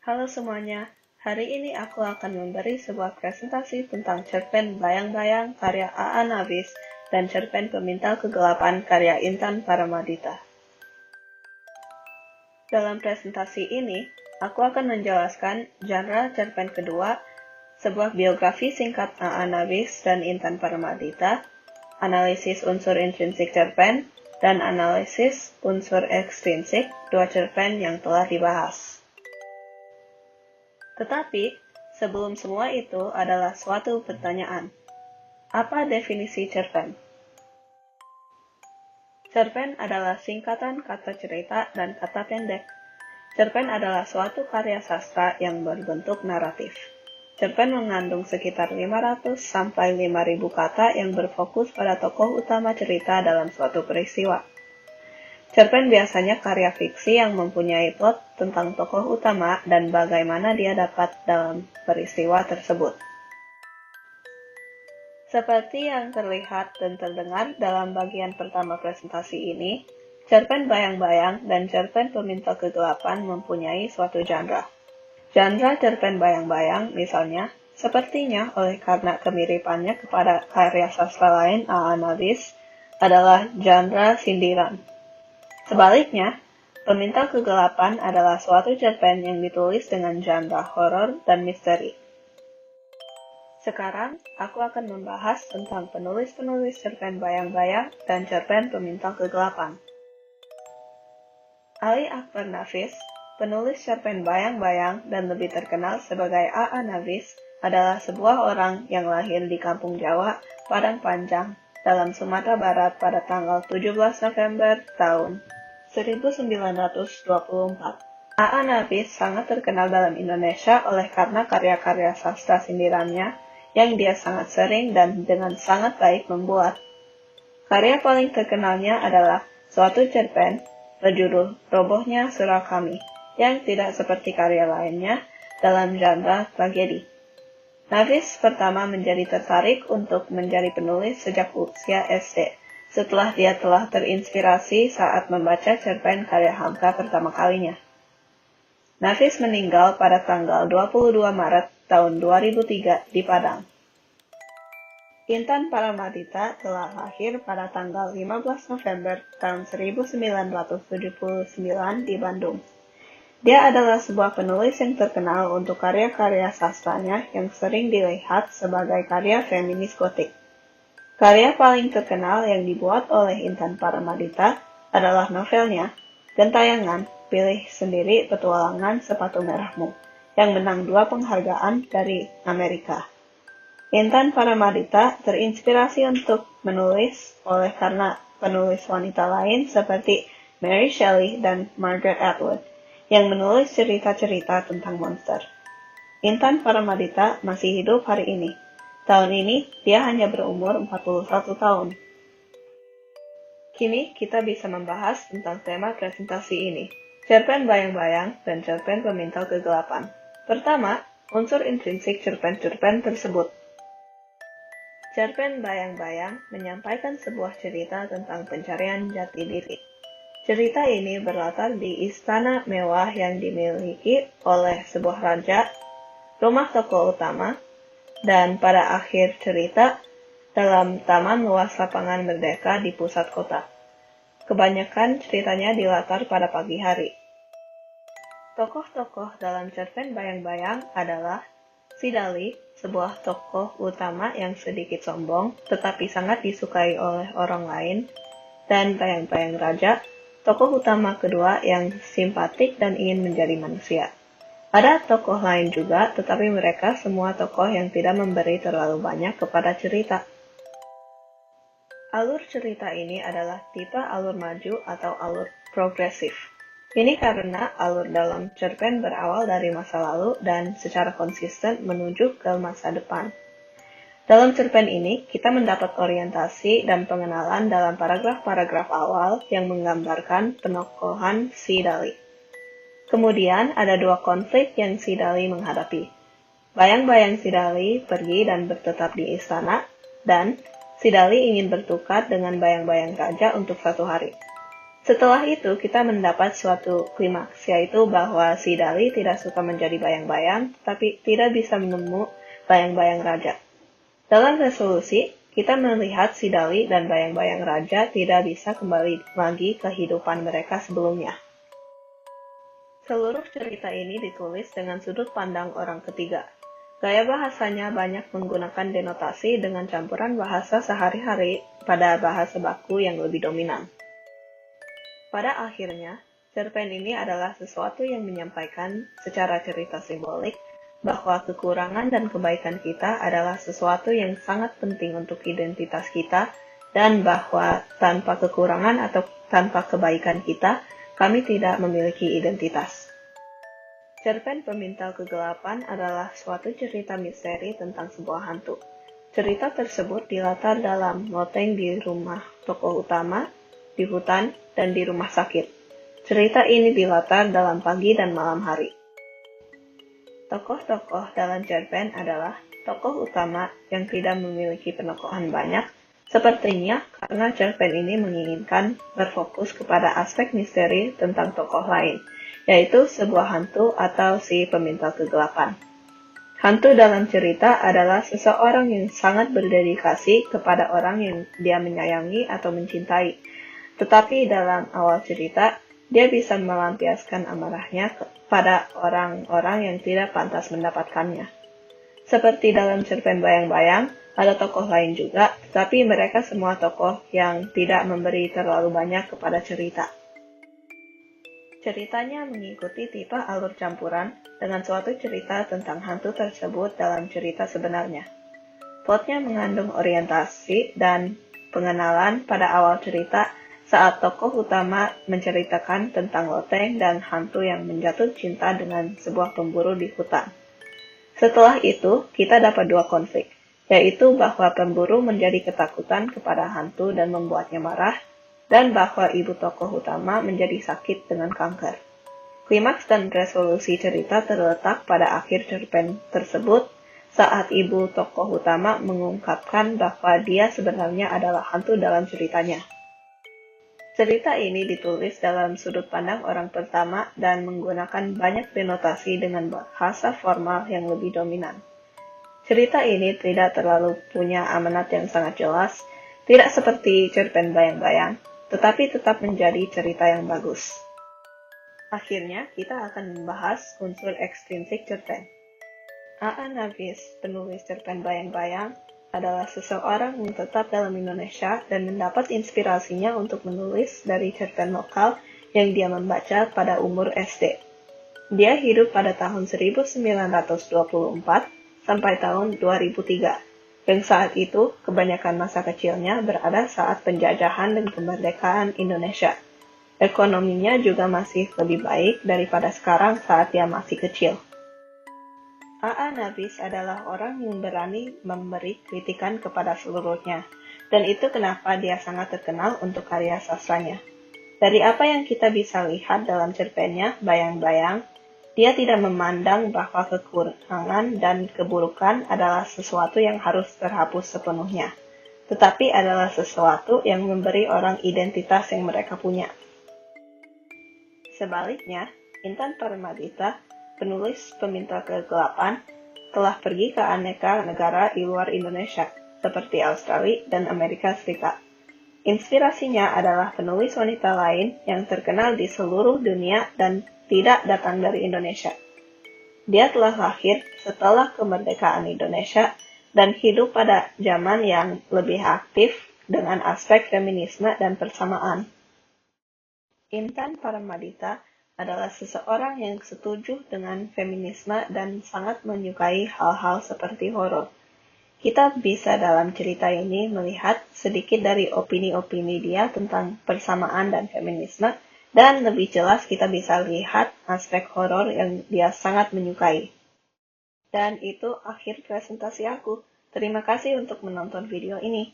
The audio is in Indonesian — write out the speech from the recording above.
Halo semuanya, hari ini aku akan memberi sebuah presentasi tentang cerpen Bayang-Bayang karya A.A. Nafis dan cerpen Pemintal Kegelapan karya Intan Paramaditha. Dalam presentasi ini, aku akan menjelaskan genre cerpen kedua, sebuah biografi singkat A.A. Nafis dan Intan Paramaditha, analisis unsur intrinsik cerpen, dan analisis unsur ekstrinsik dua cerpen yang telah dibahas. Tetapi, sebelum semua itu adalah suatu pertanyaan. Apa definisi cerpen? Cerpen adalah singkatan kata cerita dan kata pendek. Cerpen adalah suatu karya sastra yang berbentuk naratif. Cerpen mengandung sekitar 500 sampai 5.000 kata yang berfokus pada tokoh utama cerita dalam suatu peristiwa. Cerpen biasanya karya fiksi yang mempunyai plot tentang tokoh utama dan bagaimana dia dapat dalam peristiwa tersebut. Seperti yang terlihat dan terdengar dalam bagian pertama presentasi ini, cerpen Bayang-Bayang dan cerpen Pemintal Kegelapan mempunyai suatu genre. Genre cerpen Bayang-Bayang, misalnya, sepertinya oleh karena kemiripannya kepada karya sastra lain A.A. Nafis, adalah genre sindiran. Sebaliknya, Pemintal Kegelapan adalah suatu cerpen yang ditulis dengan genre horor dan misteri. Sekarang, aku akan membahas tentang penulis-penulis cerpen Bayang-Bayang dan cerpen Pemintal Kegelapan. Ali Akbar Nafis, penulis cerpen Bayang-Bayang dan lebih terkenal sebagai A.A. Nafis, adalah sebuah orang yang lahir di Kampung Jawa, Padang Panjang, dalam Sumatera Barat pada tanggal 17 November tahun 1924. A.A. Nafis sangat terkenal dalam Indonesia oleh karena karya-karya sastra sindirannya yang dia sangat sering dan dengan sangat baik membuat. Karya paling terkenalnya adalah suatu cerpen berjudul Robohnya Surau Kami, yang tidak seperti karya lainnya dalam genre tragedi. Nafis pertama menjadi tertarik untuk menjadi penulis sejak usia SD, setelah dia telah terinspirasi saat membaca cerpen karya Hamka pertama kalinya. Nafis meninggal pada tanggal 22 Maret tahun 2003 di Padang. Intan Paramaditha telah lahir pada tanggal 15 November tahun 1979 di Bandung. Dia adalah sebuah penulis yang terkenal untuk karya-karya sastranya yang sering dilihat sebagai karya feminis gotik. Karya paling terkenal yang dibuat oleh Intan Paramaditha adalah novelnya Gentayangan, Pilih Sendiri Petualangan Sepatu Merahmu, yang menang 2 penghargaan dari Amerika. Intan Paramaditha terinspirasi untuk menulis oleh karena penulis wanita lain seperti Mary Shelley dan Margaret Atwood, yang menulis cerita-cerita tentang monster. Intan Paramaditha masih hidup hari ini. Tahun ini, dia hanya berumur 41 tahun. Kini, kita bisa membahas tentang tema presentasi ini, cerpen Bayang-Bayang dan cerpen Pemintal Kegelapan. Pertama, unsur intrinsik cerpen-cerpen tersebut. Cerpen Bayang-Bayang menyampaikan sebuah cerita tentang pencarian jati diri. Cerita ini berlatar di istana mewah yang dimiliki oleh sebuah raja, rumah tokoh utama, dan pada akhir cerita, dalam taman luas lapangan Merdeka di pusat kota. Kebanyakan ceritanya dilatar pada pagi hari. Tokoh-tokoh dalam cerpen Bayang-Bayang adalah Sidali, sebuah tokoh utama yang sedikit sombong tetapi sangat disukai oleh orang lain, dan Bayang-Bayang Raja, tokoh utama kedua yang simpatik dan ingin menjadi manusia. Ada tokoh lain juga, tetapi mereka semua tokoh yang tidak memberi terlalu banyak kepada cerita. Alur cerita ini adalah tipe alur maju atau alur progresif. Ini karena alur dalam cerpen berawal dari masa lalu dan secara konsisten menuju ke masa depan. Dalam cerpen ini, kita mendapat orientasi dan pengenalan dalam paragraf-paragraf awal yang menggambarkan penokohan Sidali. Kemudian ada 2 konflik yang Sidali menghadapi. Bayang-bayang Sidali pergi dan bertetap di istana, dan Sidali ingin bertukar dengan bayang-bayang raja untuk 1 hari. Setelah itu, kita mendapat suatu klimaks, yaitu bahwa si Dali tidak suka menjadi bayang-bayang, tapi tidak bisa menemu bayang-bayang raja. Dalam resolusi, kita melihat si Dali dan bayang-bayang raja tidak bisa kembali lagi ke kehidupan mereka sebelumnya. Seluruh cerita ini ditulis dengan sudut pandang orang ketiga. Gaya bahasanya banyak menggunakan denotasi dengan campuran bahasa sehari-hari pada bahasa baku yang lebih dominan. Pada akhirnya, cerpen ini adalah sesuatu yang menyampaikan secara cerita simbolik bahwa kekurangan dan kebaikan kita adalah sesuatu yang sangat penting untuk identitas kita dan bahwa tanpa kekurangan atau tanpa kebaikan kita, kami tidak memiliki identitas. Cerpen Pemintal Kegelapan adalah suatu cerita misteri tentang sebuah hantu. Cerita tersebut dilatar dalam loteng di rumah tokoh utama, di hutan, dan di rumah sakit. Cerita ini dilatar dalam pagi dan malam hari. Tokoh-tokoh dalam cerpen adalah tokoh utama yang tidak memiliki penokohan banyak, sepertinya karena cerpen ini menginginkan berfokus kepada aspek misteri tentang tokoh lain, yaitu sebuah hantu atau si pemintal kegelapan. Hantu dalam cerita adalah seseorang yang sangat berdedikasi kepada orang yang dia menyayangi atau mencintai. Tetapi dalam awal cerita, dia bisa melampiaskan amarahnya kepada orang-orang yang tidak pantas mendapatkannya. Seperti dalam cerpen Bayang-Bayang, ada tokoh lain juga, tetapi mereka semua tokoh yang tidak memberi terlalu banyak kepada cerita. Ceritanya mengikuti tipe alur campuran dengan suatu cerita tentang hantu tersebut dalam cerita sebenarnya. Plotnya mengandung orientasi dan pengenalan pada awal cerita saat tokoh utama menceritakan tentang loteng dan hantu yang menjatuh cinta dengan sebuah pemburu di hutan. Setelah itu, kita dapat dua konflik, yaitu bahwa pemburu menjadi ketakutan kepada hantu dan membuatnya marah, dan bahwa ibu tokoh utama menjadi sakit dengan kanker. Klimaks dan resolusi cerita terletak pada akhir cerpen tersebut saat ibu tokoh utama mengungkapkan bahwa dia sebenarnya adalah hantu dalam ceritanya. Cerita ini ditulis dalam sudut pandang orang pertama dan menggunakan banyak denotasi dengan bahasa formal yang lebih dominan. Cerita ini tidak terlalu punya amanat yang sangat jelas, tidak seperti cerpen Bayang-Bayang, tetapi tetap menjadi cerita yang bagus. Akhirnya, kita akan membahas unsur ekstrinsik cerpen. A.A. Nafis, penulis cerpen Bayang-Bayang, adalah seseorang yang tetap dalam Indonesia dan mendapat inspirasinya untuk menulis dari cerpen lokal yang dia membaca pada umur SD. Dia hidup pada tahun 1924 sampai tahun 2003, yang saat itu kebanyakan masa kecilnya berada saat penjajahan dan kemerdekaan Indonesia. Ekonominya juga masih lebih baik daripada sekarang saat dia masih kecil. A.A. Nafis adalah orang yang berani memberi kritikan kepada seluruhnya, dan itu kenapa dia sangat terkenal untuk karya sastranya. Dari apa yang kita bisa lihat dalam cerpennya, Bayang-Bayang, dia tidak memandang bahwa kekurangan dan keburukan adalah sesuatu yang harus terhapus sepenuhnya, tetapi adalah sesuatu yang memberi orang identitas yang mereka punya. Sebaliknya, Intan Paramaditha, penulis Pemintal Kegelapan, telah pergi ke aneka negara di luar Indonesia, seperti Australia dan Amerika Serikat. Inspirasinya adalah penulis wanita lain yang terkenal di seluruh dunia dan tidak datang dari Indonesia. Dia telah lahir setelah kemerdekaan Indonesia dan hidup pada zaman yang lebih aktif dengan aspek feminisme dan persamaan. Intan Paramaditha adalah seseorang yang setuju dengan feminisme dan sangat menyukai hal-hal seperti horor. Kita bisa dalam cerita ini melihat sedikit dari opini-opini dia tentang persamaan dan feminisme, dan lebih jelas kita bisa lihat aspek horor yang dia sangat menyukai. Dan itu akhir presentasi aku. Terima kasih untuk menonton video ini.